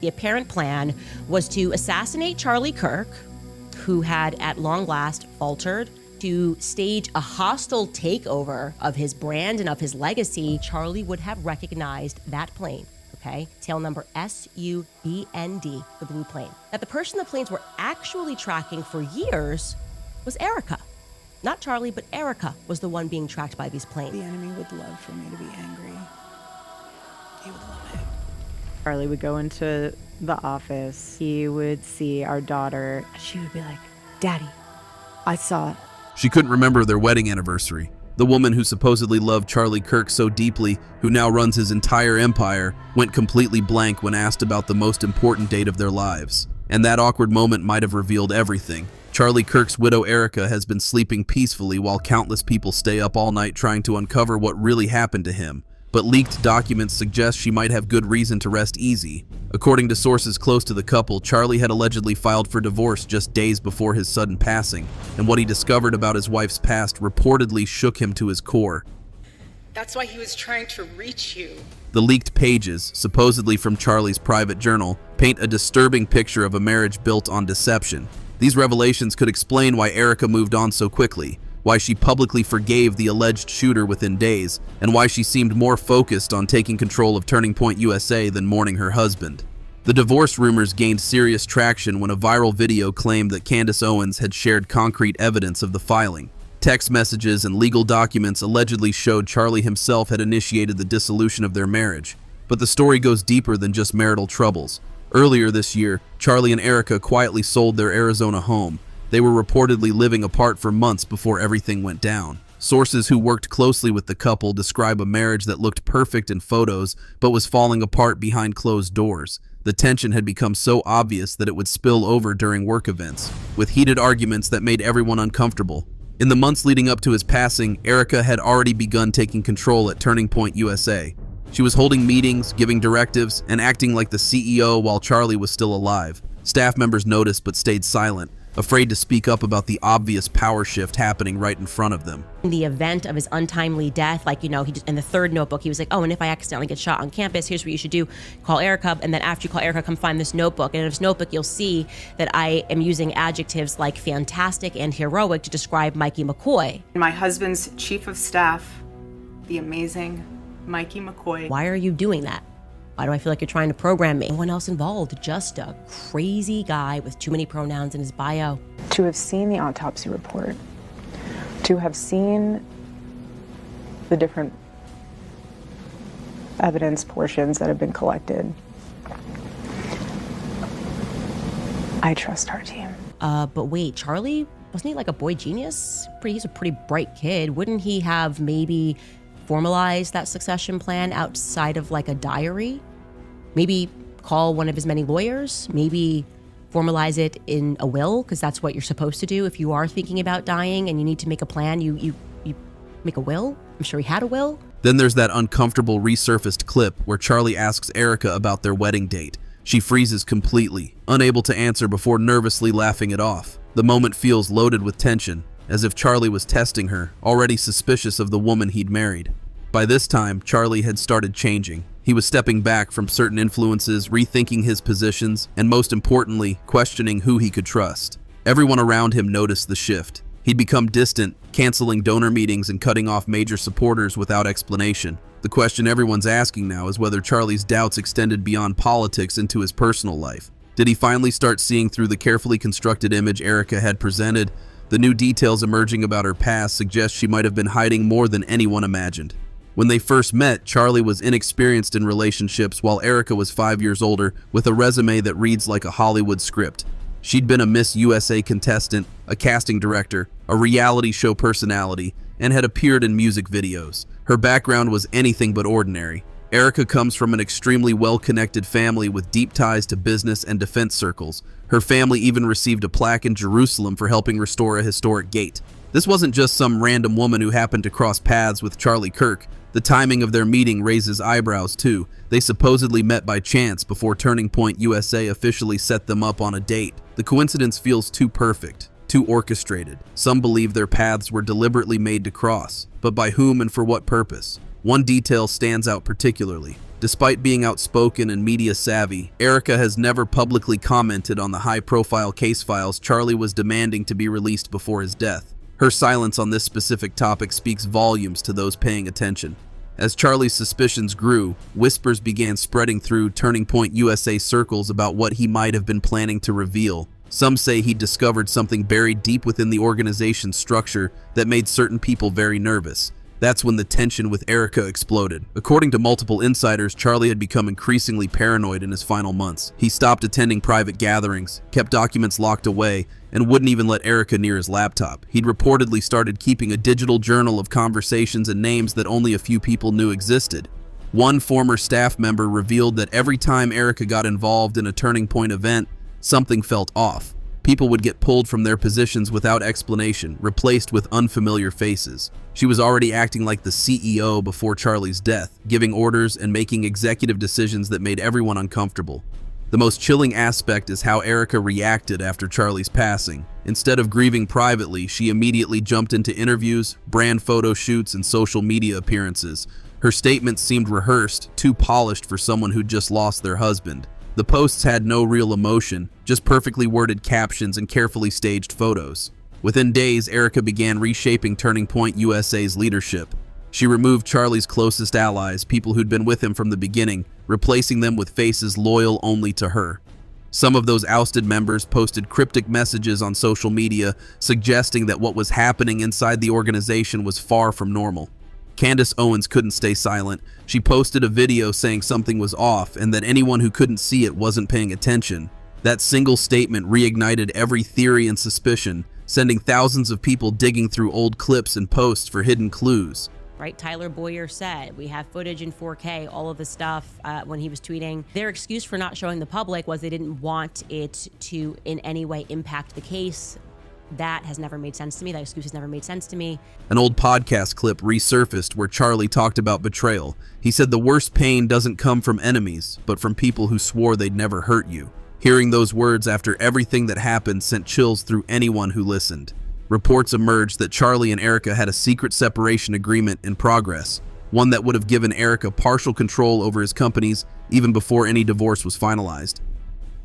The apparent plan was to assassinate Charlie Kirk, who had at long last faltered, to stage a hostile takeover of his brand and of his legacy. Charlie would have recognized that plane, okay? Tail number SUBND, the blue plane. That the person the planes were actually tracking for years was Erika. Not Charlie, but Erika was the one being tracked by these planes. The enemy would love for me to be angry. He would love it. Charlie would go into the office. He would see our daughter. She would be like, "Daddy, I saw it." She couldn't remember their wedding anniversary. The woman who supposedly loved Charlie Kirk so deeply, who now runs his entire empire, went completely blank when asked about the most important date of their lives. And that awkward moment might have revealed everything. Charlie Kirk's widow Erika has been sleeping peacefully while countless people stay up all night trying to uncover what really happened to him. But leaked documents suggest she might have good reason to rest easy. According to sources close to the couple, Charlie had allegedly filed for divorce just days before his sudden passing, and what he discovered about his wife's past reportedly shook him to his core. That's why he was trying to reach you. The leaked pages, supposedly from Charlie's private journal, paint a disturbing picture of a marriage built on deception. These revelations could explain why Erika moved on so quickly, why she publicly forgave the alleged shooter within days, and why she seemed more focused on taking control of Turning Point USA than mourning her husband. The divorce rumors gained serious traction when a viral video claimed that Candace Owens had shared concrete evidence of the filing. Text messages and legal documents allegedly showed Charlie himself had initiated the dissolution of their marriage. But the story goes deeper than just marital troubles. Earlier this year, Charlie and Erika quietly sold their Arizona home. They were reportedly living apart for months before everything went down. Sources who worked closely with the couple describe a marriage that looked perfect in photos but was falling apart behind closed doors. The tension had become so obvious that it would spill over during work events, with heated arguments that made everyone uncomfortable. In the months leading up to his passing, Erika had already begun taking control at Turning Point USA. She was holding meetings, giving directives, and acting like the CEO while Charlie was still alive. Staff members noticed but stayed silent, afraid to speak up about the obvious power shift happening right in front of them. In the event of his untimely death, he just, in the third notebook, he was like, "Oh, and if I accidentally get shot on campus, here's what you should do. Call Erika, and then after you call Erika, come find this notebook. And in this notebook, you'll see that I am using adjectives like fantastic and heroic to describe Mikey McCoy." My husband's chief of staff, the amazing Mikey McCoy. Why are you doing that? Why do I feel like you're trying to program me? No one else involved, just a crazy guy with too many pronouns in his bio. To have seen the autopsy report, to have seen the different evidence portions that have been collected, I trust our team. But wait, Charlie, wasn't he like a boy genius? He's a pretty bright kid. Wouldn't he have maybe formalized that succession plan outside of like a diary? Maybe call one of his many lawyers, maybe formalize it in a will, because that's what you're supposed to do if you are thinking about dying and you need to make a plan. You make a will. I'm sure he had a will. Then there's that uncomfortable resurfaced clip where Charlie asks Erika about their wedding date. She freezes completely, unable to answer before nervously laughing it off. The moment feels loaded with tension, as if Charlie was testing her, already suspicious of the woman he'd married. By this time, Charlie had started changing. He was stepping back from certain influences, rethinking his positions, and most importantly, questioning who he could trust. Everyone around him noticed the shift. He'd become distant, canceling donor meetings and cutting off major supporters without explanation. The question everyone's asking now is whether Charlie's doubts extended beyond politics into his personal life. Did he finally start seeing through the carefully constructed image Erika had presented? The new details emerging about her past suggest she might have been hiding more than anyone imagined. When they first met, Charlie was inexperienced in relationships while Erika was 5 years older, with a resume that reads like a Hollywood script. She'd been a Miss USA contestant, a casting director, a reality show personality, and had appeared in music videos. Her background was anything but ordinary. Erika comes from an extremely well-connected family with deep ties to business and defense circles. Her family even received a plaque in Jerusalem for helping restore a historic gate. This wasn't just some random woman who happened to cross paths with Charlie Kirk. The timing of their meeting raises eyebrows too. They supposedly met by chance before Turning Point USA officially set them up on a date. The coincidence feels too perfect, too orchestrated. Some believe their paths were deliberately made to cross, but by whom and for what purpose? One detail stands out particularly. Despite being outspoken and media savvy, Erika has never publicly commented on the high-profile case files Charlie was demanding to be released before his death. Her silence on this specific topic speaks volumes to those paying attention. As Charlie's suspicions grew, whispers began spreading through Turning Point USA circles about what he might have been planning to reveal. Some say he discovered something buried deep within the organization's structure that made certain people very nervous. That's when the tension with Erika exploded. According to multiple insiders, Charlie had become increasingly paranoid in his final months. He stopped attending private gatherings, kept documents locked away, and wouldn't even let Erika near his laptop. He'd reportedly started keeping a digital journal of conversations and names that only a few people knew existed. One former staff member revealed that every time Erika got involved in a Turning Point event, something felt off. People would get pulled from their positions without explanation, replaced with unfamiliar faces. She was already acting like the CEO before Charlie's death, giving orders and making executive decisions that made everyone uncomfortable. The most chilling aspect is how Erika reacted after Charlie's passing. Instead of grieving privately, she immediately jumped into interviews, brand photo shoots, and social media appearances. Her statements seemed rehearsed, too polished for someone who'd just lost their husband. The posts had no real emotion, just perfectly worded captions and carefully staged photos. Within days, Erika began reshaping Turning Point USA's leadership. She removed Charlie's closest allies, people who'd been with him from the beginning, replacing them with faces loyal only to her. Some of those ousted members posted cryptic messages on social media, suggesting that what was happening inside the organization was far from normal. Candace Owens couldn't stay silent. She posted a video saying something was off and that anyone who couldn't see it wasn't paying attention. That single statement reignited every theory and suspicion, sending thousands of people digging through old clips and posts for hidden clues. Right, Tyler Boyer said, we have footage in 4K, all of the stuff when he was tweeting. Their excuse for not showing the public was they didn't want it to in any way impact the case. That has never made sense to me. That excuse has never made sense to me. An old podcast clip resurfaced where Charlie talked about betrayal. He said the worst pain doesn't come from enemies, but from people who swore they'd never hurt you. Hearing those words after everything that happened sent chills through anyone who listened. Reports emerged that Charlie and Erika had a secret separation agreement in progress, one that would have given Erika partial control over his companies even before any divorce was finalized.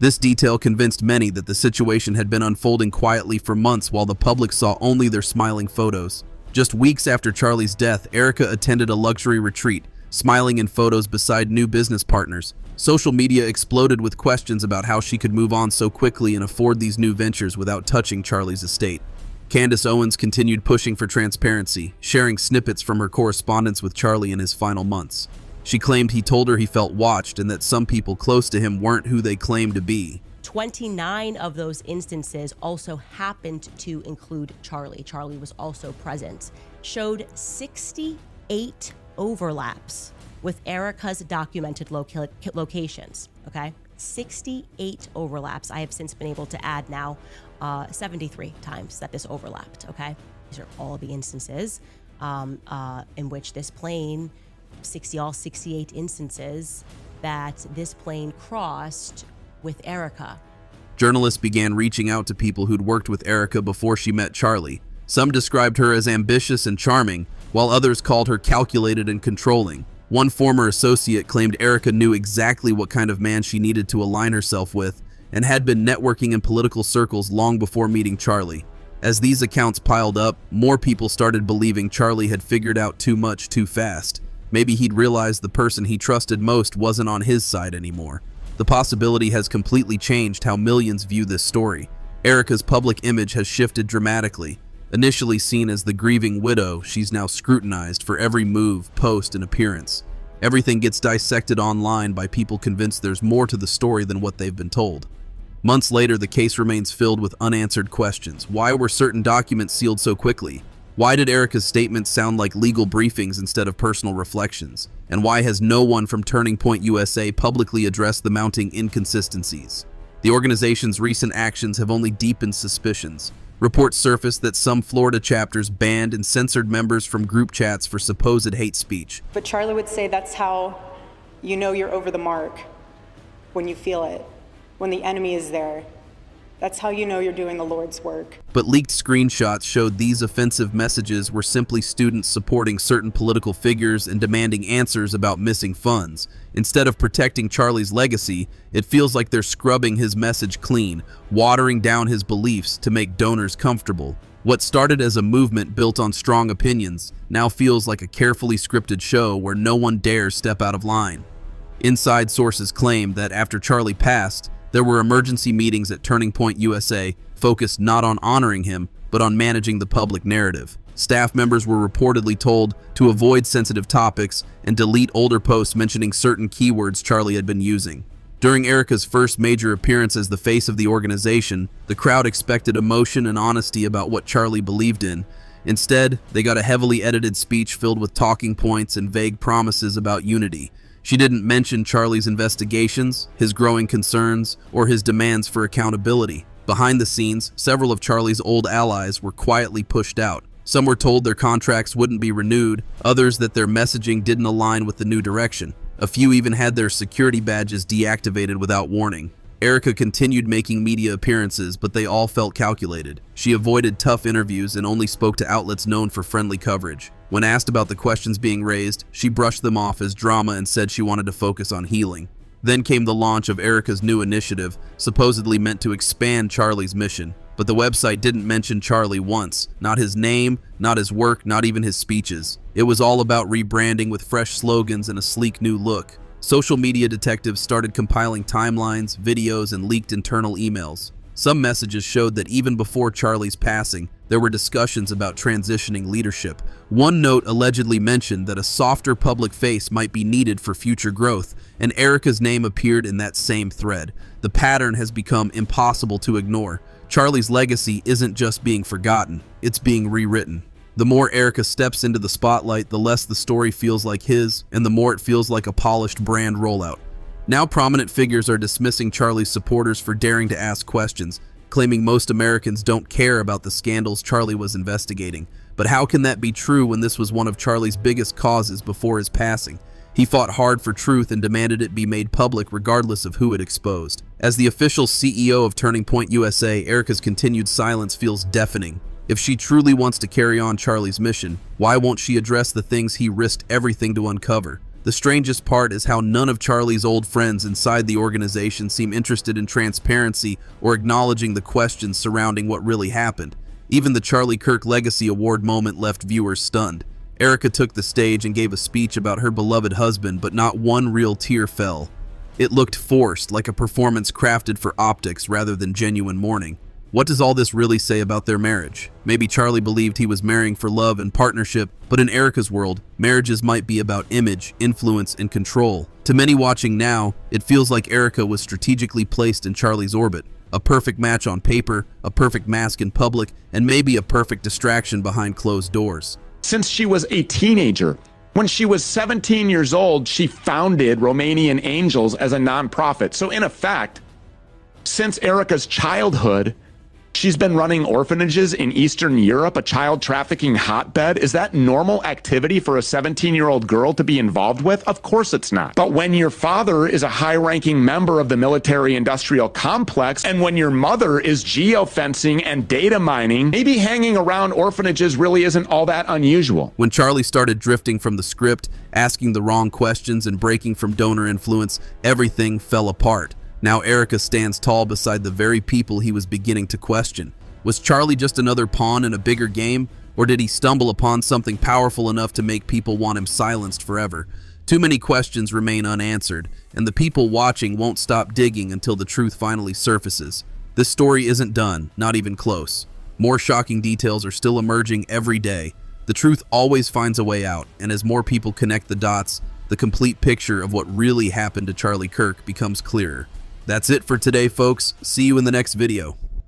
This detail convinced many that the situation had been unfolding quietly for months while the public saw only their smiling photos. Just weeks after Charlie's death, Erika attended a luxury retreat, smiling in photos beside new business partners. Social media exploded with questions about how she could move on so quickly and afford these new ventures without touching Charlie's estate. Candace Owens continued pushing for transparency, sharing snippets from her correspondence with Charlie in his final months. She claimed he told her he felt watched and that some people close to him weren't who they claimed to be. 29 of those instances also happened to include Charlie. Charlie was also present. Showed 68 overlaps with Erika's documented locations, okay? 68 overlaps. I have since been able to add now 73 times that this overlapped, okay? These are all the instances in which this plane, all 68 instances that this plane crossed with Erika. Journalists began reaching out to people who'd worked with Erika before she met Charlie. Some described her as ambitious and charming, while others called her calculated and controlling. One former associate claimed Erika knew exactly what kind of man she needed to align herself with and had been networking in political circles long before meeting Charlie. As these accounts piled up, more people started believing Charlie had figured out too much too fast. Maybe he'd realized the person he trusted most wasn't on his side anymore. The possibility has completely changed how millions view this story. Erika's public image has shifted dramatically. Initially seen as the grieving widow, she's now scrutinized for every move, post, and appearance. Everything gets dissected online by people convinced there's more to the story than what they've been told. Months later, the case remains filled with unanswered questions. Why were certain documents sealed so quickly? Why did Erika's statements sound like legal briefings instead of personal reflections? And why has no one from Turning Point USA publicly addressed the mounting inconsistencies? The organization's recent actions have only deepened suspicions. Reports surfaced that some Florida chapters banned and censored members from group chats for supposed hate speech. But Charlie would say that's how you know you're over the mark, when you feel it, when the enemy is there. That's how you know you're doing the Lord's work. But leaked screenshots showed these offensive messages were simply students supporting certain political figures and demanding answers about missing funds. Instead of protecting Charlie's legacy, it feels like they're scrubbing his message clean, watering down his beliefs to make donors comfortable. What started as a movement built on strong opinions now feels like a carefully scripted show where no one dares step out of line. Inside sources claim that after Charlie passed, there were emergency meetings at Turning Point USA focused not on honoring him, but on managing the public narrative. Staff members were reportedly told to avoid sensitive topics and delete older posts mentioning certain keywords Charlie had been using. During Erika's first major appearance as the face of the organization, the crowd expected emotion and honesty about what Charlie believed in. Instead, they got a heavily edited speech filled with talking points and vague promises about unity. She didn't mention Charlie's investigations, his growing concerns, or his demands for accountability. Behind the scenes, several of Charlie's old allies were quietly pushed out. Some were told their contracts wouldn't be renewed, others that their messaging didn't align with the new direction. A few even had their security badges deactivated without warning. Erika continued making media appearances, but they all felt calculated. She avoided tough interviews and only spoke to outlets known for friendly coverage. When asked about the questions being raised, she brushed them off as drama and said she wanted to focus on healing. Then came the launch of Erika's new initiative, supposedly meant to expand Charlie's mission. But the website didn't mention Charlie once. Not his name, not his work, not even his speeches. It was all about rebranding with fresh slogans and a sleek new look. Social media detectives started compiling timelines, videos, and leaked internal emails. Some messages showed that even before Charlie's passing, there were discussions about transitioning leadership. One note allegedly mentioned that a softer public face might be needed for future growth, and Erika's name appeared in that same thread. The pattern has become impossible to ignore. Charlie's legacy isn't just being forgotten, it's being rewritten. The more Erika steps into the spotlight, the less the story feels like his, and the more it feels like a polished brand rollout. Now prominent figures are dismissing Charlie's supporters for daring to ask questions, claiming most Americans don't care about the scandals Charlie was investigating. But how can that be true when this was one of Charlie's biggest causes before his passing? He fought hard for truth and demanded it be made public regardless of who it exposed. As the official CEO of Turning Point USA, Erika's continued silence feels deafening. If she truly wants to carry on Charlie's mission, why won't she address the things he risked everything to uncover? The strangest part is how none of Charlie's old friends inside the organization seem interested in transparency or acknowledging the questions surrounding what really happened. Even the Charlie Kirk Legacy Award moment left viewers stunned. Erika took the stage and gave a speech about her beloved husband, but not one real tear fell. It looked forced, like a performance crafted for optics rather than genuine mourning. What does all this really say about their marriage? Maybe Charlie believed he was marrying for love and partnership, but in Erika's world, marriages might be about image, influence, and control. To many watching now, it feels like Erika was strategically placed in Charlie's orbit. A perfect match on paper, a perfect mask in public, and maybe a perfect distraction behind closed doors. Since she was a teenager, when she was 17 years old, she founded Romanian Angels as a nonprofit. So in effect, since Erika's childhood, she's been running orphanages in Eastern Europe, a child trafficking hotbed. Is that normal activity for a 17-year-old girl to be involved with? Of course it's not. But when your father is a high-ranking member of the military-industrial complex, and when your mother is geofencing and data mining, maybe hanging around orphanages really isn't all that unusual. When Charlie started drifting from the script, asking the wrong questions, and breaking from donor influence, everything fell apart. Now Erika stands tall beside the very people he was beginning to question. Was Charlie just another pawn in a bigger game, or did he stumble upon something powerful enough to make people want him silenced forever? Too many questions remain unanswered, and the people watching won't stop digging until the truth finally surfaces. This story isn't done, not even close. More shocking details are still emerging every day. The truth always finds a way out, and as more people connect the dots, the complete picture of what really happened to Charlie Kirk becomes clearer. That's it for today, folks. See you in the next video.